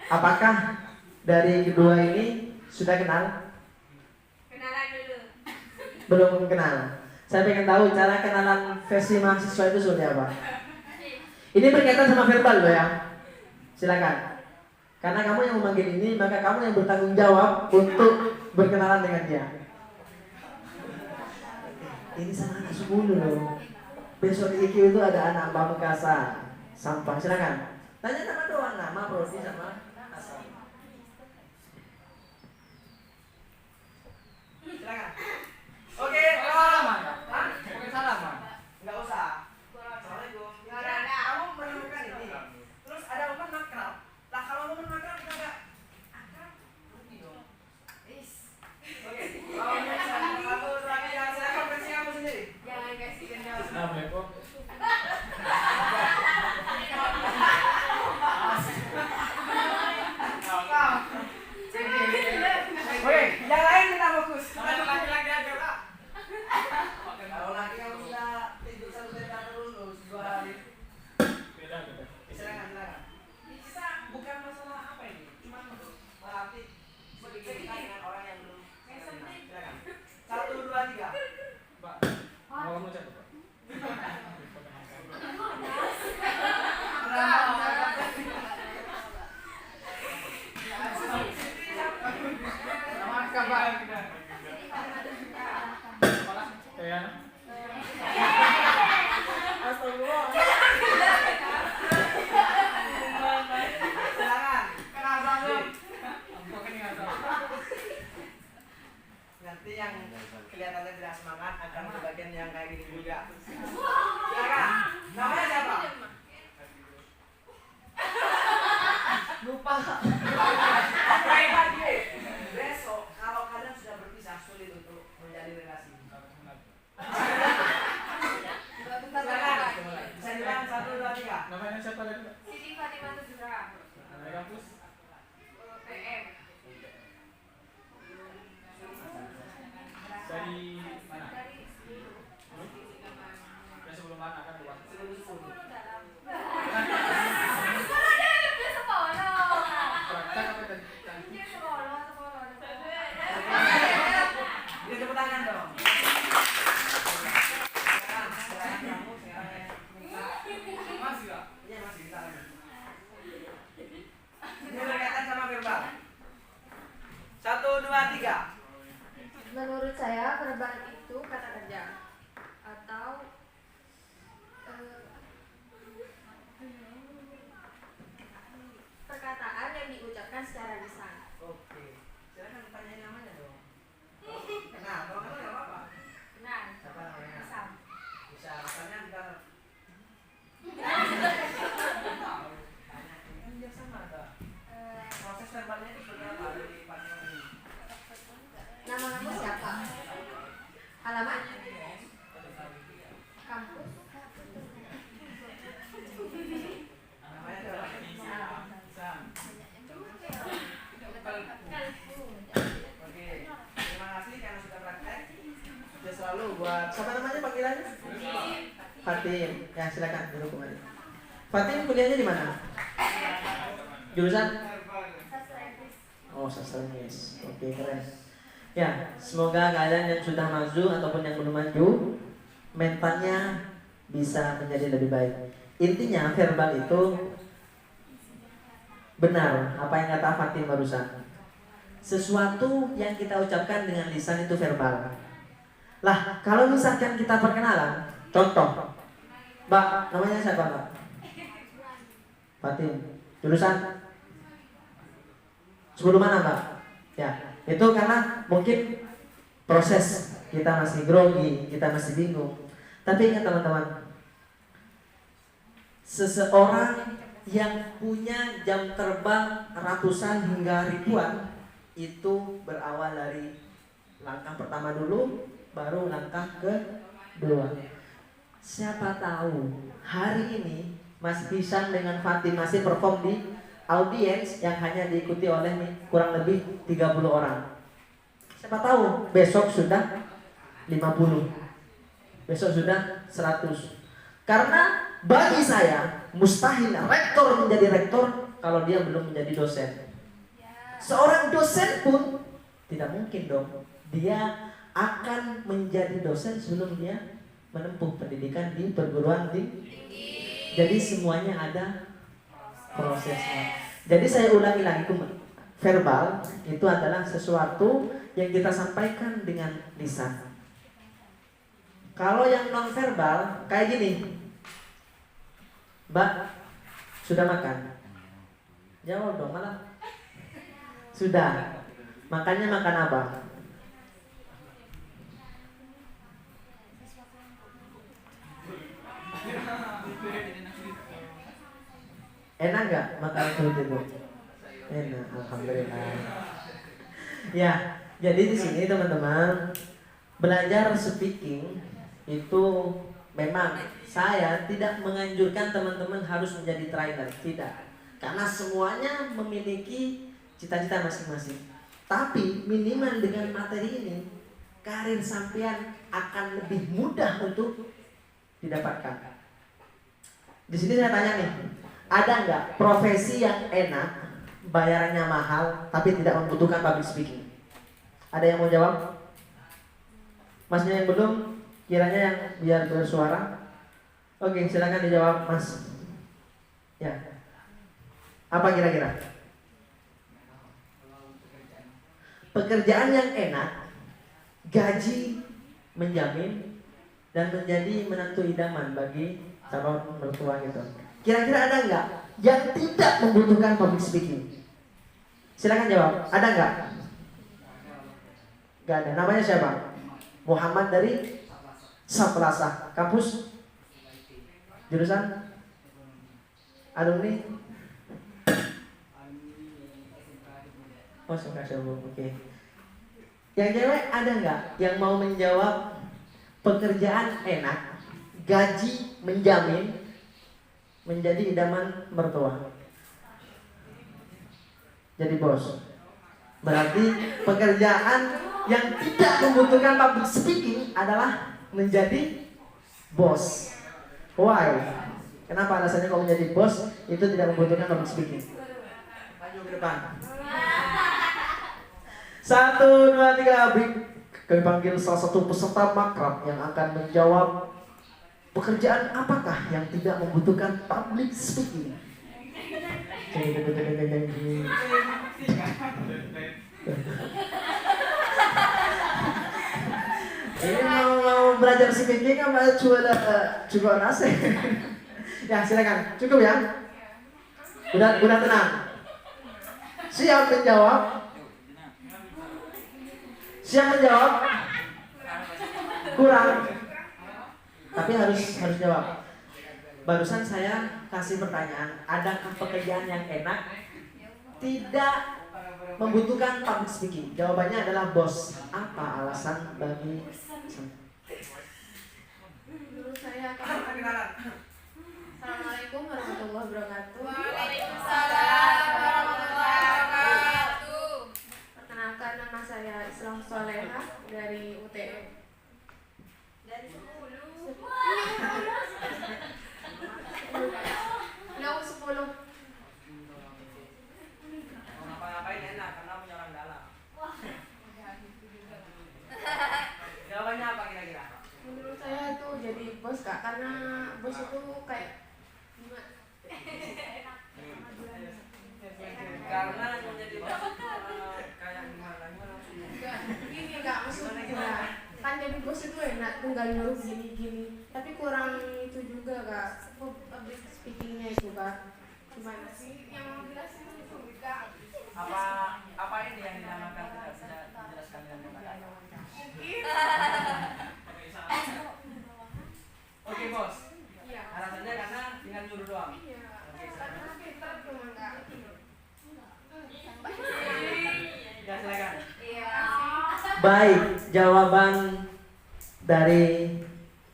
Apakah dari kedua ini sudah kenal? Kenalan dulu. Belum kenal. Saya pengen tahu cara kenalan versi mahasiswa itu seperti apa. Ini berkaitan sama verbal loh ya. Silakan. Karena kamu yang memanggil ini, maka kamu yang bertanggung jawab untuk berkenalan dengan dia. Ini sama anak 10 loh. Besok di IQ itu ada anak Pamekasan, Sampang. Silakan. Tanya nama doang, nama, prodi sama asal. Silakan. Oke, salaman. Hah? Oke, salaman. Enggak usah. Assalamualaikum. Kamu menemukan ini. Terus ada momen makrab. Lah kalau momen makrab kita enggak akrab, rugi dong. Oke. Kalau terakhir yang saya konversi kamu sendiri. Jangan kasih kendor. Assalamualaikum. Oke, yang lain kita fokus. Laki-laki aja, Pak. Kalau laki kamu sudah tidur 1 jam terus 2 hari. Beda. Silakan. Kita bukan masalah apa ini, cuma untuk melatih sedikit kita dengan orang yang belum. Silakan. 1, 2, 3. Pak, mau kamu cek, Pak? Nanti yang kelihatannya tidak semangat akan ke bagian yang kayak gini juga. Silakan. Namanya siapa? Lupa. Besok kalau kalian sudah berpisah sulit untuk menjadi relasi. Silakan. Bisa diulang 1, 2, 3. Namanya siapa tadi, Pak? Siti Fatimah Tuzura. Dari kampus? PM. Dari mana? Dari Dari sebelum mana kan, Pak? dalam. Praktek apa tadi? Sekolah. Ini tepuk tangan dong. Silakan kamu sekarang. Masih, Pak? Iya masih kita lagi. Ini berkaitan sama verbal. 1, 2, 3. Menurut saya verbal itu kata kerja atau perkataan yang diucapkan secara lisan. Oke. Silakan tanyain namanya dong. Nah, kalau kenal nggak apa-apa. Benar. Siapa namanya? Sam. Bisa rasanya kita. Kan dia sama ada. Proses verbalnya itu seperti apa dari pandangan ini? Nama kamu siapa? Alamat? Kampus? Namanya siapa? Sam. Oke. Terima kasih karena sudah praktek. Sukses selalu buat siapa namanya panggilannya? Fatim. Ya silakan duduk kembali. Fatim kuliahnya di mana? Jurusan? Sastra Inggris. Oh, sastra Inggris. Oke, keren. Ya, semoga kalian yang sudah maju ataupun yang belum maju mentalnya bisa menjadi lebih baik. Intinya verbal itu benar apa yang kata Fatim barusan. Sesuatu yang kita ucapkan dengan lisan itu verbal. Lah, kalau misalkan kita perkenalan, contoh, Mbak, namanya siapa, Mbak? Fatim. Jurusan? Sebelum mana, Mbak? Ya, itu karena mungkin proses kita masih grogi, kita masih bingung. Tapi ingat teman-teman, seseorang yang punya jam terbang ratusan hingga ribuan itu berawal dari langkah pertama dulu, baru langkah kedua. Siapa tahu hari ini Mas Hisan dengan Fatim masih perform di audiens yang hanya diikuti oleh kurang lebih 30 orang. Siapa tahu besok sudah 50, besok sudah 100. Karena bagi saya mustahil rektor menjadi rektor kalau dia belum menjadi dosen. Seorang dosen pun tidak mungkin dong dia akan menjadi dosen sebelum dia menempuh pendidikan di perguruan tinggi. Jadi semuanya ada prosesnya. Jadi saya ulangi lagi, verbal itu adalah sesuatu yang kita sampaikan dengan lisan. Kalau yang non verbal kayak gini, Mbak, sudah makan? Jawab dong, malah sudah. Makannya makan apa? Enak nggak makan seperti itu? Enak, alhamdulillah. Ya, jadi di sini teman-teman, belajar speaking itu memang saya tidak menganjurkan teman-teman harus menjadi trainer, tidak. Karena semuanya memiliki cita-cita masing-masing. Tapi minimal dengan materi ini, karir sampean akan lebih mudah untuk didapatkan. Di sini saya tanya nih, ada nggak profesi yang enak, bayarannya mahal, tapi tidak membutuhkan public speaking? Ada yang mau jawab? Masnya yang belum, kiranya yang biar bersuara. Oke, silakan dijawab, Mas. Ya. Apa kira-kira? Pekerjaan yang enak, gaji menjamin, dan menjadi menantu idaman bagi calon mertua gitu. Kira-kira ada nggak yang tidak membutuhkan public speaking? Silakan jawab. Ada nggak? Nggak ada. Namanya siapa? Muhammad dari Saplasa. Kampus? Jurusan? Alumni? Oh, suka oke. Yang cewek ada nggak yang mau menjawab pekerjaan enak, gaji menjamin, menjadi idaman mertua? Jadi bos. Berarti pekerjaan yang tidak membutuhkan public speaking adalah menjadi bos. Why? Kenapa alasannya kalau menjadi bos itu tidak membutuhkan public speaking? Maju ke depan. 1, 2, 3, kami panggil salah satu peserta makrab yang akan menjawab pekerjaan apakah yang tidak membutuhkan public speaking. Ini mau belajar speaking apa coba nasi? Ya silakan, cukup ya. Udah tenang. Siap menjawab? Siap menjawab? Kurang. Tapi harus jawab. Barusan saya kasih pertanyaan, adakah pekerjaan yang enak tidak membutuhkan public speaking? Jawabannya adalah bos. Apa alasan bagi? Menurut saya Assalamualaikum warahmatullahi wabarakatuh. Waalaikumsalam warahmatullahi wabarakatuh. Perkenalkan, nama saya Islam Soleha dari UTM. Dari 10. Yang 10. Ngapa-ngapain enak karena punya orang dalam. Jawabannya apa kira-kira? Menurut saya itu jadi bos kak, karena bos itu kayak gimana? Karena menjadi bos itu kayak gimana Gini kak, maksudnya kan jadi bos itu enak, tinggal nyuruh gini-gini, tapi kurang itu juga kak, public speakingnya itu kak. Gimana sih yang mau jelasin itu kak? apa ini yang dinamakan tidak bisa dijelaskan dengan kata-kata? Oke bos. Iya. Alasannya karena tinggal nyuruh doang. Iya. Karena pintar cuma kak. Ya silakan. Iya. Baik, jawaban dari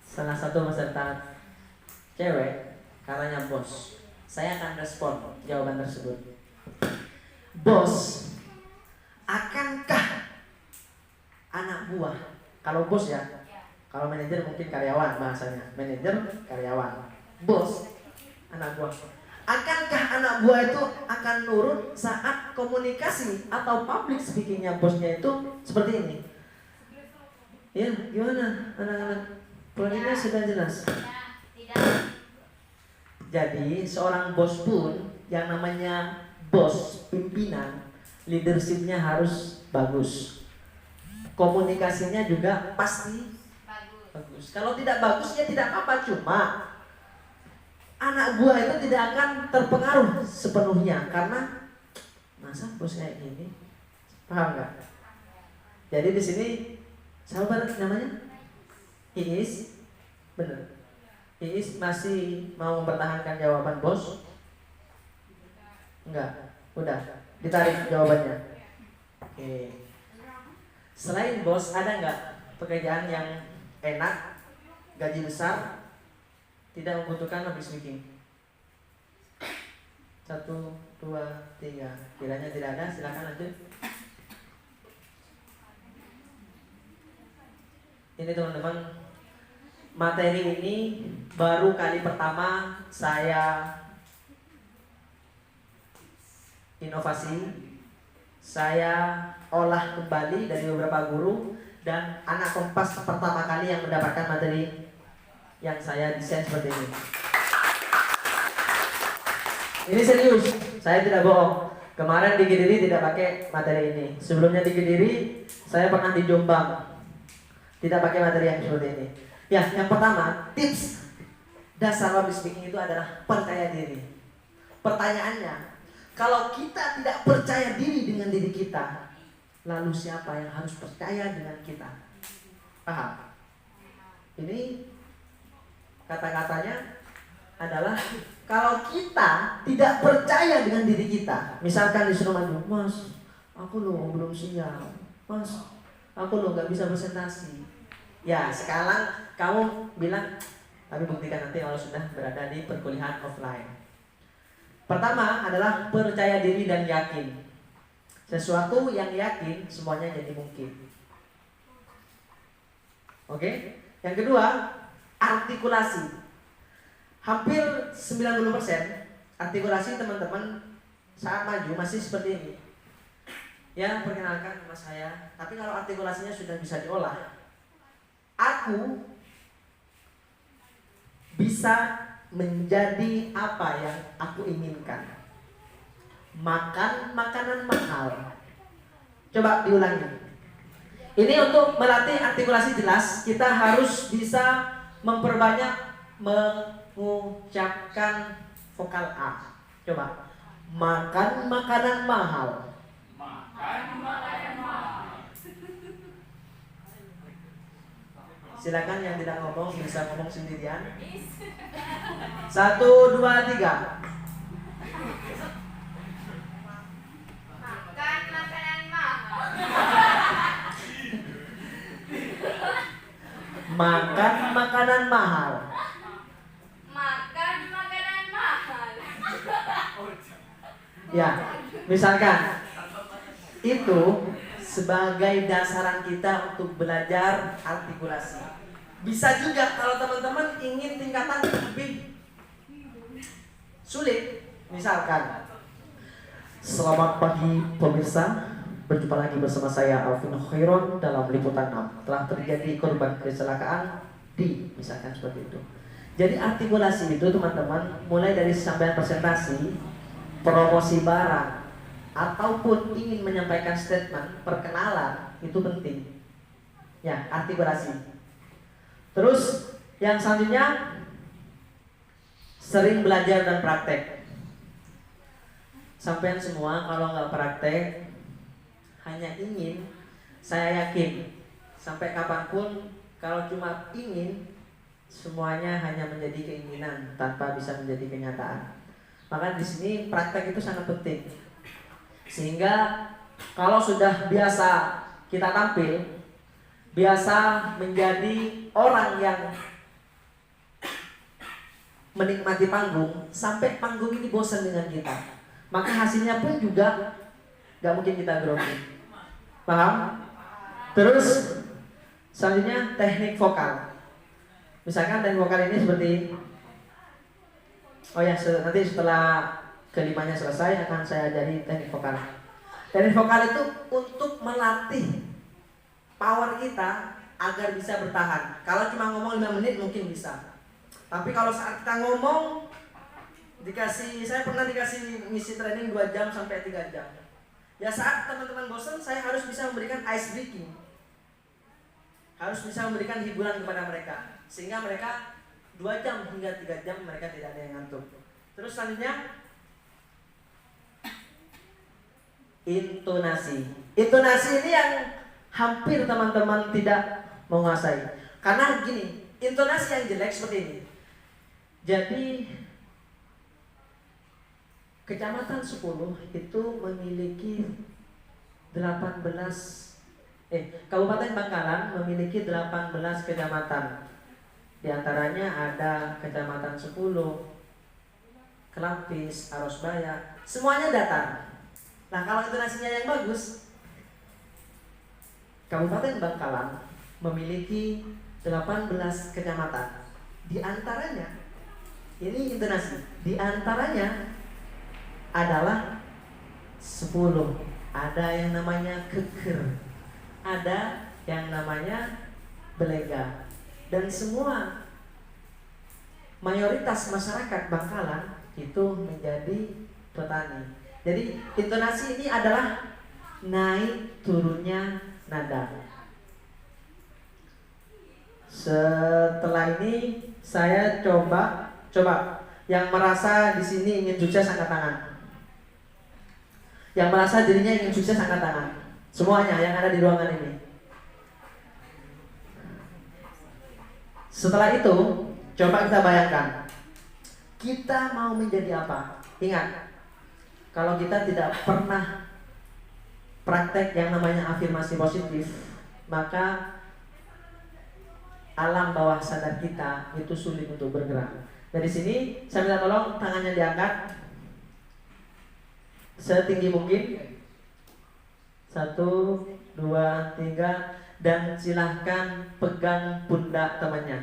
salah satu peserta cewek katanya bos. Saya akan respon jawaban tersebut. Bos, akankah anak buah? Kalau bos ya, kalau manajer mungkin karyawan bahasanya. Manajer, karyawan. Bos, anak buah. Akankah anak buah itu akan nurut saat komunikasi atau public speakingnya bosnya itu seperti ini? Ya, gimana anak-anak? Poinnya sudah jelas. Tidak. Jadi seorang bos pun yang namanya bos, pimpinan, leadershipnya harus bagus. Komunikasinya juga pasti bagus. Kalau tidak bagus ya tidak apa-apa, cuma anak buah itu tidak akan terpengaruh sepenuhnya karena masa bos kayak gini, paham nggak? Jadi di sini sahabat namanya Iis, bener. Iis masih mau mempertahankan jawaban bos? Enggak, udah ditarik jawabannya. Oke. Selain bos ada nggak pekerjaan yang enak, gaji besar, tidak membutuhkan public speaking? 1, 2, 3. Kiranya tidak ada, silakan lanjut. Ini teman-teman, materi ini baru kali pertama saya inovasi, saya olah kembali dari beberapa guru, dan anak Kompas pertama kali yang mendapatkan materi yang saya desain seperti ini. Ini serius, saya tidak bohong. Kemarin di Kediri tidak pakai materi ini. Sebelumnya di Kediri saya pernah di Jombang, tidak pakai materi yang seperti ini. Ya, yang pertama, tips dasar public speaking itu adalah percaya diri. Pertanyaannya, kalau kita tidak percaya diri dengan diri kita, lalu siapa yang harus percaya dengan kita? Paham? Ini kata-katanya adalah kalau kita tidak percaya dengan diri kita, misalkan disuruh maju, Mas, aku loh belum siap, Mas, aku loh nggak bisa presentasi. Ya, sekarang kamu bilang, tapi buktikan nanti kalau sudah berada di perkuliahan offline. Pertama adalah percaya diri dan yakin. Sesuatu yang yakin semuanya jadi mungkin. Oke? Yang kedua, artikulasi. Hampir 90% artikulasi teman-teman saat maju masih seperti ini. Ya, perkenalkan nama saya. Tapi kalau artikulasinya sudah bisa diolah, aku bisa menjadi apa yang aku inginkan. Makan makanan mahal. Coba diulangi. Ini untuk melatih artikulasi jelas, kita harus bisa memperbanyak mengucapkan vokal A. Coba. Makan makanan mahal. Silakan yang tidak ngomong bisa ngomong sendirian. 1, 2, 3. Makan makanan mahal. Makan makanan mahal. Makan makanan mahal. Ya, misalkan itu sebagai dasaran kita untuk belajar artikulasi. Bisa juga kalau teman-teman ingin tingkatan lebih sulit, misalkan, selamat pagi pemirsa, berjumpa lagi bersama saya Alvin Khairon dalam liputan 6. Telah terjadi korban kecelakaan di, misalkan seperti itu. Jadi artikulasi itu teman-teman, mulai dari sampai presentasi, promosi barang, ataupun ingin menyampaikan statement, perkenalan, itu penting. Ya, artikulasi. Terus yang selanjutnya, sering belajar dan praktek. Sampean semua kalau nggak praktek, hanya ingin, saya yakin sampai kapanpun kalau cuma ingin, semuanya hanya menjadi keinginan tanpa bisa menjadi kenyataan. Maka di sini praktek itu sangat penting. Sehingga kalau sudah biasa kita tampil, biasa menjadi orang yang menikmati panggung, sampai panggung ini bosan dengan kita, maka hasilnya pun juga gak mungkin kita grogi. Paham? Terus selanjutnya teknik vokal. Misalkan teknik vokal ini seperti Oh ya, nanti setelah kelimanya selesai akan saya ajari teknik vokal. Teknik vokal itu untuk melatih power kita agar bisa bertahan. Kalau cuma ngomong 5 menit mungkin bisa. Tapi kalau saat kita ngomong saya pernah dikasih misi training 2 jam sampai 3 jam. Ya saat teman-teman bosan, saya harus bisa memberikan ice breaking. Harus bisa memberikan hiburan kepada mereka. Sehingga mereka 2 jam hingga 3 jam mereka tidak ada yang ngantuk. Terus selanjutnya intonasi. Intonasi ini yang hampir teman-teman tidak menguasai. Karena gini, intonasi yang jelek seperti ini. Jadi Kecamatan 10 itu memiliki Kabupaten Bangkalan memiliki 18 kecamatan. Di antaranya ada Kecamatan 10, Kelampis, Arosbaya, semuanya datar. Nah, kalau intonasinya yang bagus, Kabupaten Bangkalan memiliki 18 kecamatan. Di antaranya, ini intonasi, di antaranya adalah 10. Ada yang namanya keker, ada yang namanya belega, dan semua mayoritas masyarakat Bangkalan itu menjadi petani. Jadi intonasi ini adalah naik turunnya nada. Setelah ini saya coba yang merasa di sini ingin sukses angkat tangan. Yang merasa dirinya ingin sukses angkat tangan. Semuanya yang ada di ruangan ini. Setelah itu, coba kita bayangkan, kita mau menjadi apa? Ingat, kalau kita tidak pernah praktek yang namanya afirmasi positif, maka alam bawah sadar kita itu sulit untuk bergerak. Dari sini saya minta tolong tangannya diangkat setinggi mungkin. 1, 2, 3, dan silahkan pegang pundak temannya.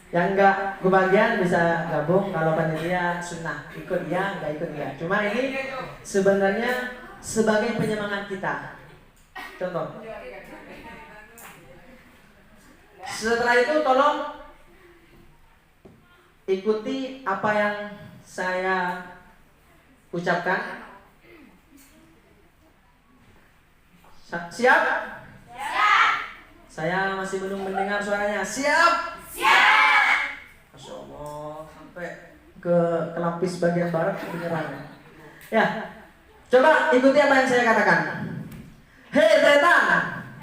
Yang enggak kebagian bisa gabung, kalau panitia sunnah ikut dia, enggak ikut dia. Cuma ini sebenarnya sebagai penyemangat kita. Contoh. Setelah itu tolong ikuti apa yang saya ucapkan. Siap? Siap. Saya masih belum mendengar suaranya. Siap? Siap. Masya Allah, sampai ke Kelampis bagian barat kedengeran. Ya, coba ikuti apa yang saya katakan. Hei Tretan.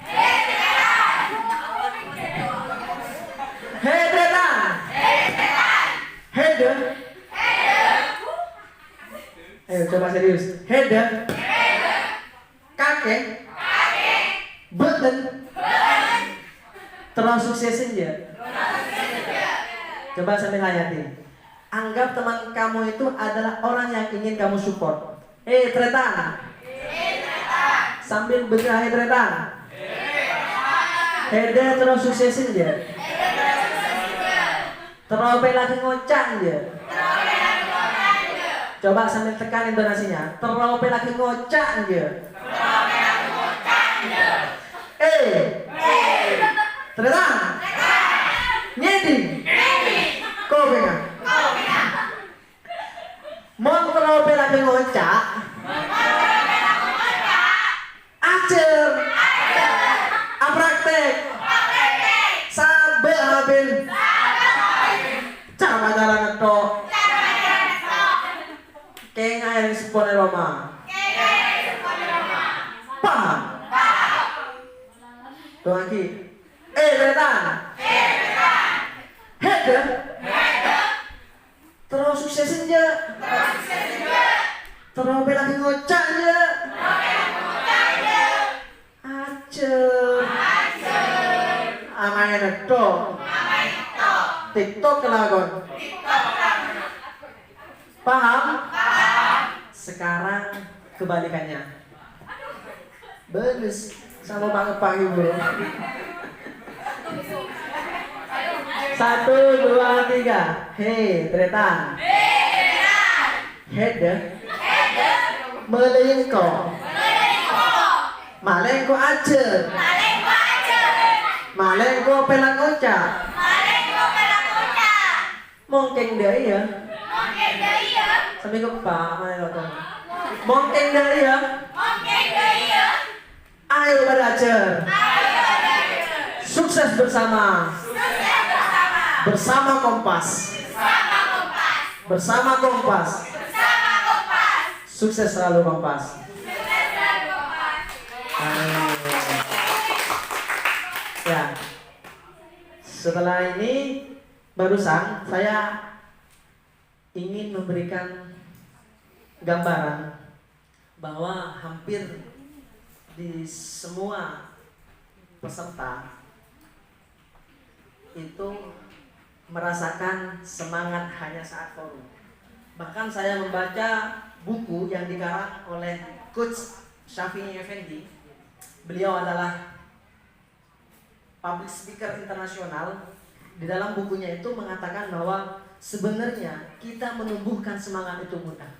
Hei Tretan. Hei Tretan. Hede. Ayo coba serius. Hede. Kakek. Beten. Terus suksesin ya. Coba sambil hayati. Anggap teman kamu itu adalah orang yang ingin kamu support. Tretan. Sambil bergerak Tretan. Hede terus suksesin ya. Terope lagi ngocang dia. Coba sambil tekan intonasinya. Terope lagi ngocang dia. Tretan. Nyedi. Kau pengen. Mau terope lagi ngocak. Acer. Apraktek. Sabe habis. Cara ngetok. Kayaknya yang sepone Roma. Paham? Tuh lagi. Tretan. Hede. Terus suksesin aja. Terus lagi ngocak aja. Acer. Amanya ngetok. TikTok kelagon. Paham? Sekarang kebalikannya. Bagus. Sama banget pagi bro. 1, 2, 3. Hei, Tretan. Hede. Melengko. Malengko aja. Malengko pelang oca. Mongkeng deui ya. Sampai ke Pak, mana lo tuh? Mongkeng deui ya. Ayo belajar. Sukses bersama. Bersama Kompas. Bersama Kompas. Sukses selalu Kompas. Amin. Ya. Setelah ini barusan saya ingin memberikan gambaran bahwa hampir di semua peserta itu merasakan semangat hanya saat forum. Bahkan saya membaca buku yang dikarang oleh Coach Syafi'i Effendi. Beliau adalah public speaker internasional. Di dalam bukunya itu mengatakan bahwa sebenarnya kita menumbuhkan semangat itu mudah.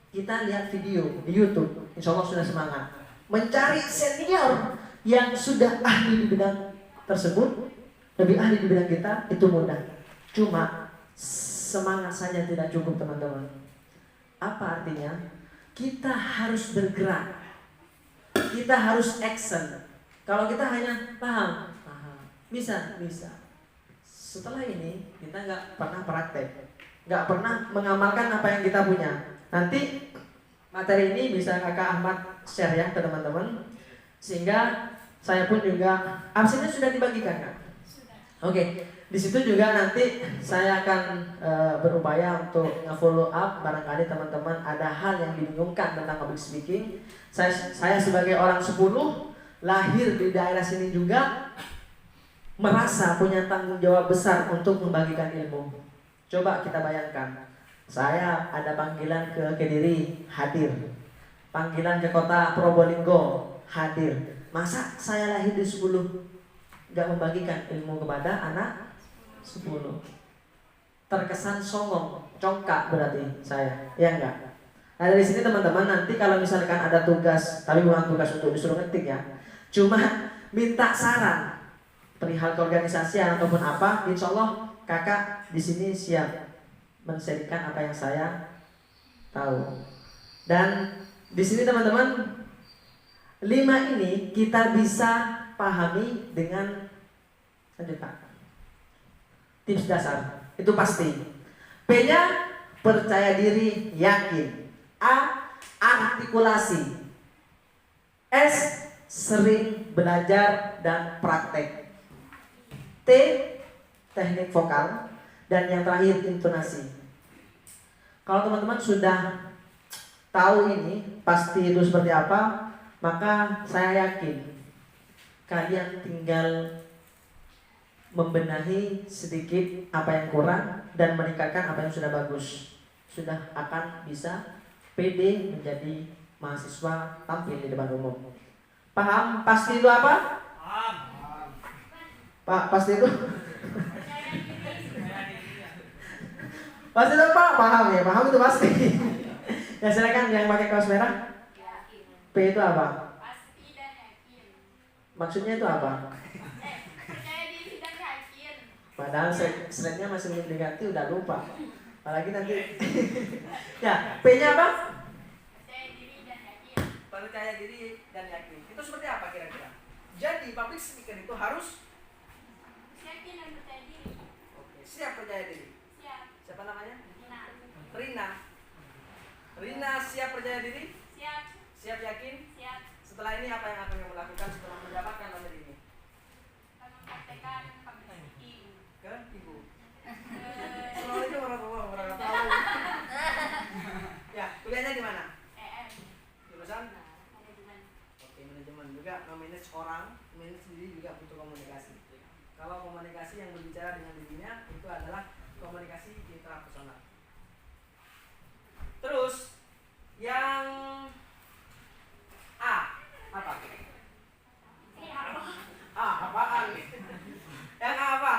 Kita lihat video di YouTube, insya Allah sudah semangat. Mencari senior yang sudah ahli di bidang tersebut, lebih ahli di bidang kita, itu mudah. Cuma semangat saja tidak cukup teman-teman. Apa artinya? Kita harus bergerak. Kita harus action. Kalau kita hanya paham, bisa. Setelah ini kita nggak pernah praktek, nggak pernah mengamalkan apa yang kita punya. Nanti materi ini bisa Kakak Ahmad share ya ke teman-teman, sehingga saya pun juga absennya sudah dibagikan Kak. Oke, di situ juga nanti saya akan berupaya untuk nge-follow up barangkali teman-teman ada hal yang dibingungkan tentang public speaking. Saya sebagai orang 10 lahir di daerah sini juga merasa punya tanggung jawab besar untuk membagikan ilmu. Coba kita bayangkan, saya ada panggilan ke Kediri, hadir. Panggilan ke kota Probolinggo, hadir. Masa saya lahir di 10 gak membagikan ilmu kepada anak 10? Terkesan songong, congkak berarti saya, ya enggak? Nah dari sini teman-teman, nanti kalau misalkan ada tugas, tapi bukan tugas untuk disuruh ngetik ya, cuma minta saran perihal keorganisasian ataupun apa, insya Allah kakak di sini siap menshare-kan apa yang saya tahu. Dan di sini teman-teman, 5 ini kita bisa pahami dengan lanjut Pak. Tips dasar itu pasti. P-nya percaya diri, yakin. A, artikulasi. S, sering belajar dan praktek. T, teknik vokal. Dan yang terakhir intonasi. Kalau teman-teman sudah tahu ini pasti itu seperti apa, maka saya yakin kalian tinggal membenahi sedikit apa yang kurang dan meningkatkan apa yang sudah bagus. Sudah akan bisa PD menjadi mahasiswa tampil di depan umum. Paham pasti itu apa? Paham. Pak, pasti itu? Pasti itu Pak? Paham ya? Paham itu pasti. Ya silakan yang pakai kaos merah. P itu apa? Maksudnya itu apa? Percaya diri dan yakin. Padahal slide-nya masih belum diganti, udah lupa. Apalagi nanti. Ya, P-nya apa? Percaya diri dan yakin. Percaya diri dan yakin. Itu seperti apa kira-kira? Jadi public speaker itu harus Yakin dan percaya diri. siap percaya diri. Siap. Siapa namanya? Rina. Rina siap percaya diri? Siap. Siap yakin? Siap. Setelah ini apa yang akan kamu lakukan setelah mendapatkan nomor ini? Mempraktekkan public speaking. Ke ibu. Assalamualaikum warahmatullahi wabarakatuh. Ya, kuliahnya di mana? EM. Jurusan? Manajemen. Oke, manajemen juga memanage orang, manage diri juga butuh komunikasi. Kalau komunikasi yang berbicara dengan dirinya itu adalah komunikasi intrapersonal. Terus yang A apa? Ini apa? A apaan? Yang A apa?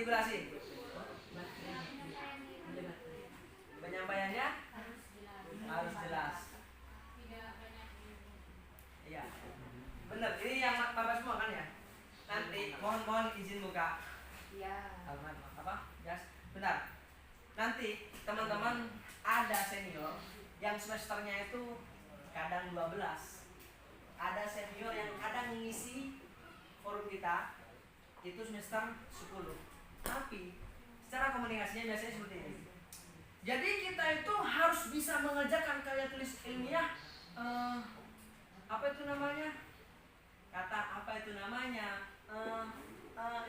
artikulasi. Penyampaiannya harus jelas. Iya. Benar, ini yang Bapak semua kan ya? Nanti mohon izin buka. Iya. Halaman apa? Yes. Benar. Nanti teman-teman ada senior yang semesternya itu kadang 12. Ada senior yang kadang ngisi forum kita itu semester 10. Tapi secara komunikasinya biasanya seperti ini. Jadi kita itu harus bisa mengerjakan karya tulis ilmiah apa itu namanya? Kata apa itu namanya?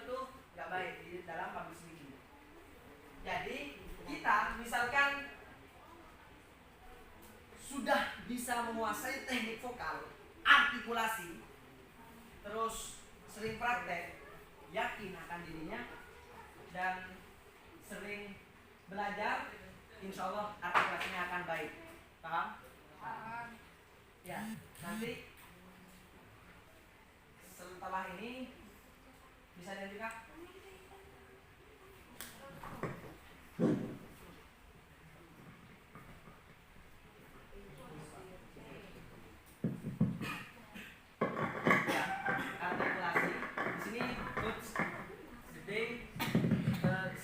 Itu nggak baik di dalam public speaking. Jadi kita misalkan sudah bisa menguasai teknik vokal, artikulasi, terus sering praktek, yakin akan dirinya, dan sering belajar, insya Allah artikulasinya akan baik. Paham? Paham. Ya, nanti setelah ini bisa dilanjutkan. Artikulasi. Di sini coach Dede,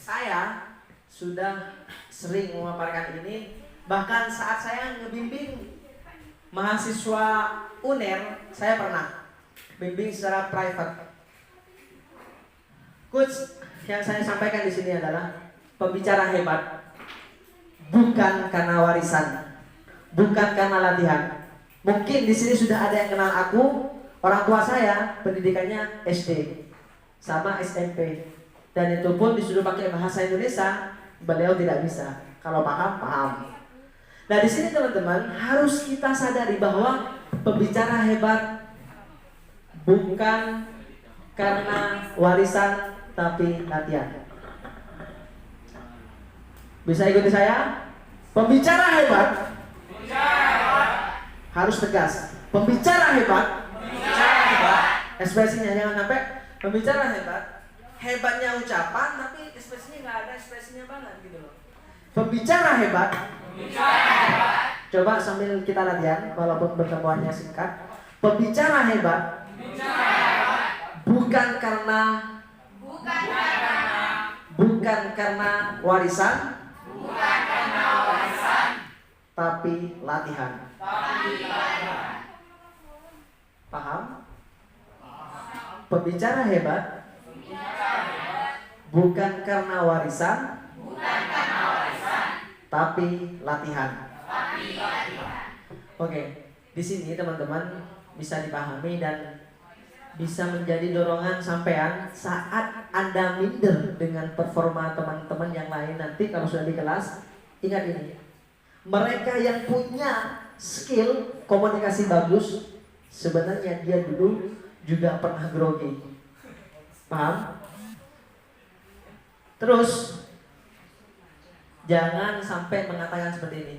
Saya sudah sering memaparkan ini, bahkan saat saya ngebimbing mahasiswa UNER, saya pernah bimbing secara private. Coach, yang saya sampaikan di sini adalah pembicara hebat bukan karena warisan, bukan karena latihan. Mungkin di sini sudah ada yang kenal aku, orang tua saya pendidikannya SD sama SMP, dan itu pun disuruh pakai bahasa Indonesia, beliau tidak bisa. Kalau paham, paham. Nah di sini teman-teman harus kita sadari bahwa pembicara hebat bukan karena warisan tapi latihan. Bisa ikuti saya? Pembicara hebat harus tegas. Pembicara hebat, ekspresinya jangan sampai pembicara hebat, hebatnya ucapan tapi ekspresinya nggak ada ekspresinya banget gitu loh. Pembicara hebat, coba sambil kita latihan walaupun pertemuannya singkat. Pembicara hebat bukan karena warisan, tapi latihan. Paham? Pembicara hebat bukan karena warisan, tapi latihan. Oke, di sini teman-teman bisa dipahami dan bisa menjadi dorongan sampean saat Anda minder dengan performa teman-teman yang lain nanti kalau sudah di kelas. Ingat ini, mereka yang punya skill komunikasi bagus sebenarnya dia dulu juga pernah grogi. Paham? Terus jangan sampai mengatakan seperti ini,